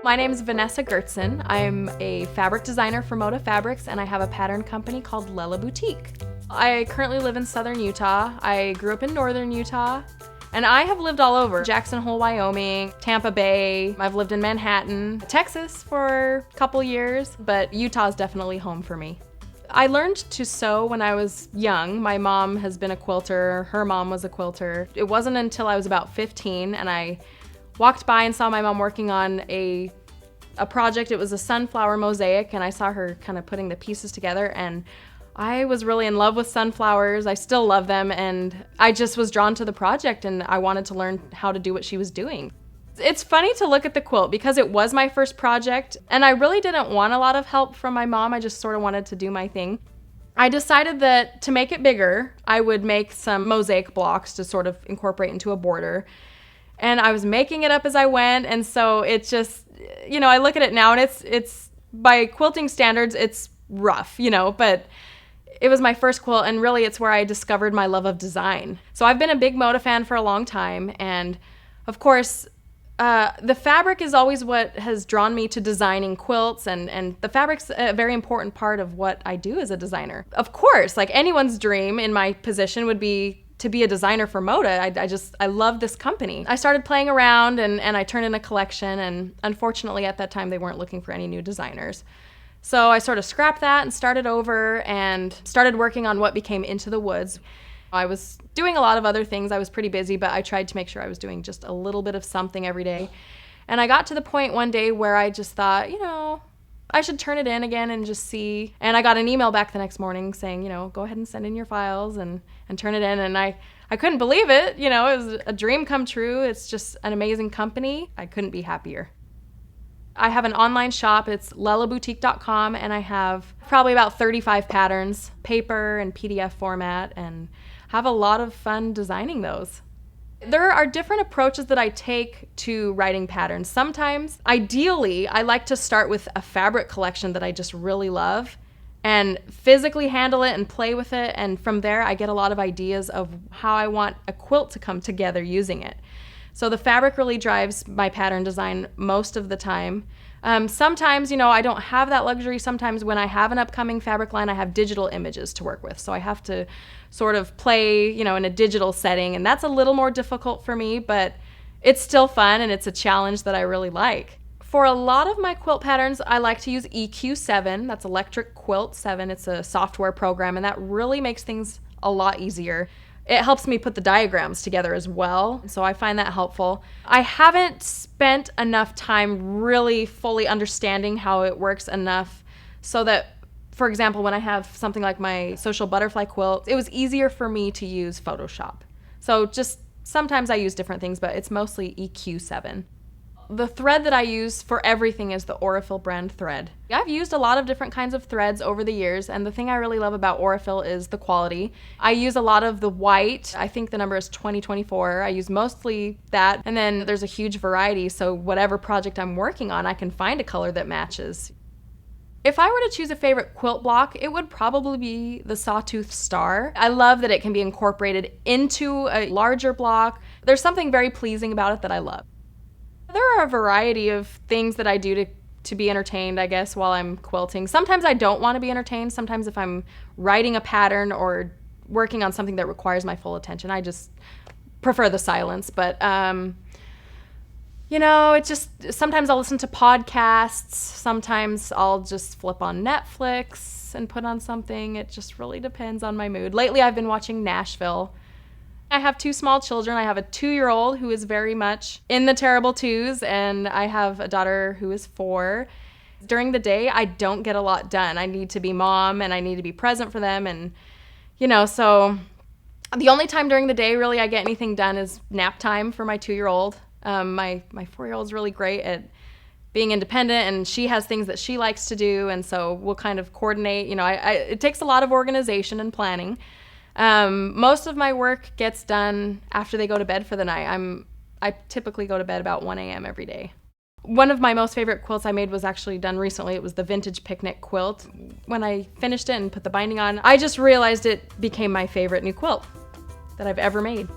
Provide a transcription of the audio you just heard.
My name is Vanessa Goertzen. I'm a fabric designer for Moda Fabrics, and I have a pattern company called Lella Boutique. I currently live in southern Utah. I grew up in northern Utah, and I have lived all over. Jackson Hole, Wyoming, Tampa Bay. I've lived in Manhattan, Texas for a couple years, but Utah is definitely home for me. I learned to sew when I was young. My mom has been a quilter. Her mom was a quilter. It wasn't until I was about 15 and I walked by and saw my mom working on a project. It was a sunflower mosaic, and I saw her kind of putting the pieces together, and I was really in love with sunflowers. I still love them, and I just was drawn to the project, and I wanted to learn how to do what she was doing. It's funny to look at the quilt because it was my first project, and I really didn't want a lot of help from my mom. I just sort of wanted to do my thing. I decided that to make it bigger, I would make some mosaic blocks to sort of incorporate into a border. And I was making it up as I went, and so it just, I look at it now, and it's by quilting standards, it's rough, but it was my first quilt, and really it's where I discovered my love of design. So I've been a big Moda fan for a long time, and of course, the fabric is always what has drawn me to designing quilts, and the fabric's a very important part of what I do as a designer. Of course, like anyone's dream in my position would be to be a designer for Moda. I love this company. I started playing around and I turned in a collection, and unfortunately at that time they weren't looking for any new designers. So I sort of scrapped that and started over and started working on what became Into the Woods. I was doing a lot of other things. I was pretty busy, but I tried to make sure I was doing just a little bit of something every day. And I got to the point one day where I just thought, I should turn it in again and just see. And I got an email back the next morning saying, go ahead and send in your files and turn it in. And I couldn't believe it. It was a dream come true. It's just an amazing company. I couldn't be happier. I have an online shop. It's lellaboutique.com, and I have probably about 35 patterns, paper and PDF format, and have a lot of fun designing those. There are different approaches that I take to writing patterns. Sometimes, ideally, I like to start with a fabric collection that I just really love and physically handle it and play with it, and from there I get a lot of ideas of how I want a quilt to come together using it. So the fabric really drives my pattern design most of the time. Sometimes, I don't have that luxury. Sometimes when I have an upcoming fabric line, I have digital images to work with. So I have to sort of play, in a digital setting, and that's a little more difficult for me, but it's still fun and it's a challenge that I really like. For a lot of my quilt patterns, I like to use EQ7. That's Electric Quilt 7. It's a software program, and that really makes things a lot easier. It helps me put the diagrams together as well, so I find that helpful. I haven't spent enough time really fully understanding how it works enough so that, for example, when I have something like my social butterfly quilt, it was easier for me to use Photoshop. So just sometimes I use different things, but it's mostly EQ7. The thread that I use for everything is the Aurifil brand thread. I've used a lot of different kinds of threads over the years, and the thing I really love about Aurifil is the quality. I use a lot of the white. I think the number is 2024. I use mostly that, and then there's a huge variety, so whatever project I'm working on, I can find a color that matches. If I were to choose a favorite quilt block, it would probably be the Sawtooth Star. I love that it can be incorporated into a larger block. There's something very pleasing about it that I love. There are a variety of things that I do to be entertained, I guess, while I'm quilting. Sometimes I don't want to be entertained. Sometimes if I'm writing a pattern or working on something that requires my full attention, I just prefer the silence. But, it just, sometimes I'll listen to podcasts. Sometimes I'll just flip on Netflix and put on something. It just really depends on my mood. Lately, I've been watching Nashville. I have 2 small children. I have a 2-year-old who is very much in the terrible twos, and I have a daughter who is 4. During the day, I don't get a lot done. I need to be mom, and I need to be present for them, and, so the only time during the day really I get anything done is nap time for my 2-year-old. My 4-year-old's really great at being independent, and she has things that she likes to do, and so we'll kind of coordinate. It takes a lot of organization and planning. Most of my work gets done after they go to bed for the night. I typically go to bed about 1 a.m. every day. One of my most favorite quilts I made was actually done recently. It was the Vintage Picnic quilt. When I finished it and put the binding on, I just realized it became my favorite new quilt that I've ever made.